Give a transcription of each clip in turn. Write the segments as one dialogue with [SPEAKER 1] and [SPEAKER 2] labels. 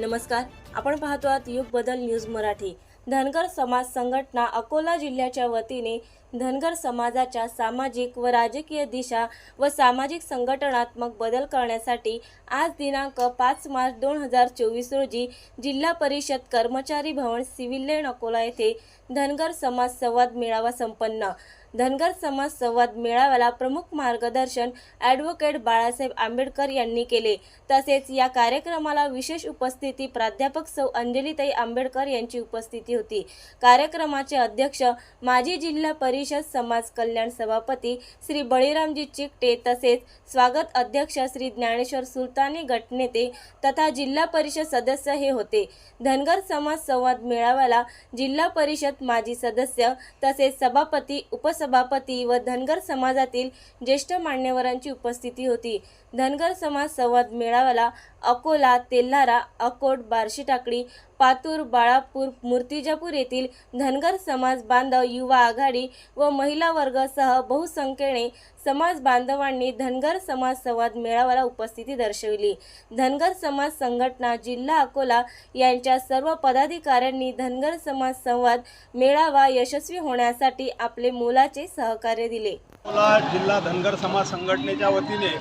[SPEAKER 1] नमस्कार, आपण पाहतो आहात युग बदल न्यूज मराठी। धनगर समाज संघटना अकोला जिल्ह्याच्या वतीने धनगर समाजाच्या सामाजिक व राजकीय दिशा व सामाजिक संघटनात्मक बदल करण्यासाठी आज दिनांक 5 मार्च 2024 रोजी जिल्हा परिषद कर्मचारी भवन सिव्हिल लाईन अकोला येथे धनगर समाज संवाद मेळावा संपन्न। धनगर समाज संवाद मेळाव्याला प्रमुख मार्गदर्शन ॲडव्होकेट बाळासाहेब आंबेडकर यांनी केले। तसेच या कार्यक्रमाला विशेष उपस्थिती प्राध्यापक सौ अंजलीताई आंबेडकर यांची उपस्थिती होती। कार्यक्रमाचे अध्यक्ष माजी जिल्हा परिषद समाज कल्याण सभापती श्री बळीरामजी चिकटे तसेच स्वागत अध्यक्ष श्री ज्ञानेश्वर सुलतानी गटनेते तथा जिल्हा परिषद सदस्य हे होते। धनगर समाज संवाद मेळाव्याला जिल्हा परिषद माजी सदस्य तसेच सभापती उपसभापती व धनगर समाजातील ज्येष्ठ मान्यवरांची उपस्थिती होती। धनगर समाज संवाद मेळाव्याला अकोला, तेल्हारा, अकोट, बार्शी टाकळी, पातूर, बाळापूर, मूर्तिजापूर येथील धनगर समाज बांधव युवा आघाडी व महिला वर्गासह बहुसंख्येने समाज बांधवांनी धनगर समाज संवाद मेळाव्याला उपस्थिती दर्शविली। धनगर समाज संघटना जिल्हा अकोला यांच्या सर्व पदाधिकाऱ्यांनी धनगर समाज संवाद मेळावा यशस्वी होण्यासाठी आपले मोलाचे सहकार्य दिले।
[SPEAKER 2] अकोला जिल्हा धनगर समाज संघटनेच्या वतीने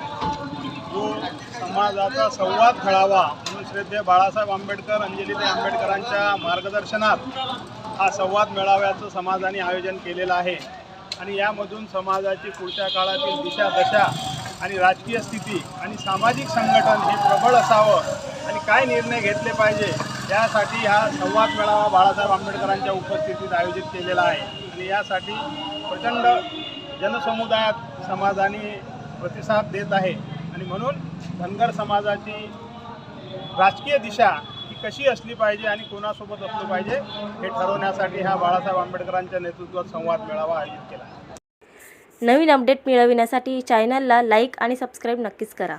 [SPEAKER 2] जो समाजाचा संवाद घडावा म्हणून श्रद्धेय बाळासाहेब आंबेडकर, अंजलीताई आंबेडकरांच्या मार्गदर्शनात हा संवाद मेळाव्याचं समाजाने आयोजन केलेलं आहे आणि यामधून समाजाची पुढच्या काळातील दिशा दशा आणि राजकीय स्थिती आणि सामाजिक संघटन हे प्रबळ असावं आणि काय निर्णय घेतले पाहिजे यासाठी हा संवाद मेळावा बाळासाहेब आंबेडकरांच्या उपस्थितीत आयोजित केलेला आहे आणि यासाठी प्रचंड जनसमुदायात समाजाने प्रतिसाद देत आहे आणि म्हणून धनगर समाजाची राजकीय दिशा ही कशी असली पाहिजे आणि कोणासोबत असली पाहिजे हे ठरवण्यासाठी हा बाळासाहेब आंबेडकरांच्या नेतृत्वात संवाद मेळावा आयोजित केला आहे।
[SPEAKER 1] नवीन अपडेट मिळविण्यासाठी चॅनलला लाईक आणि सबस्क्राईब नक्कीच करा।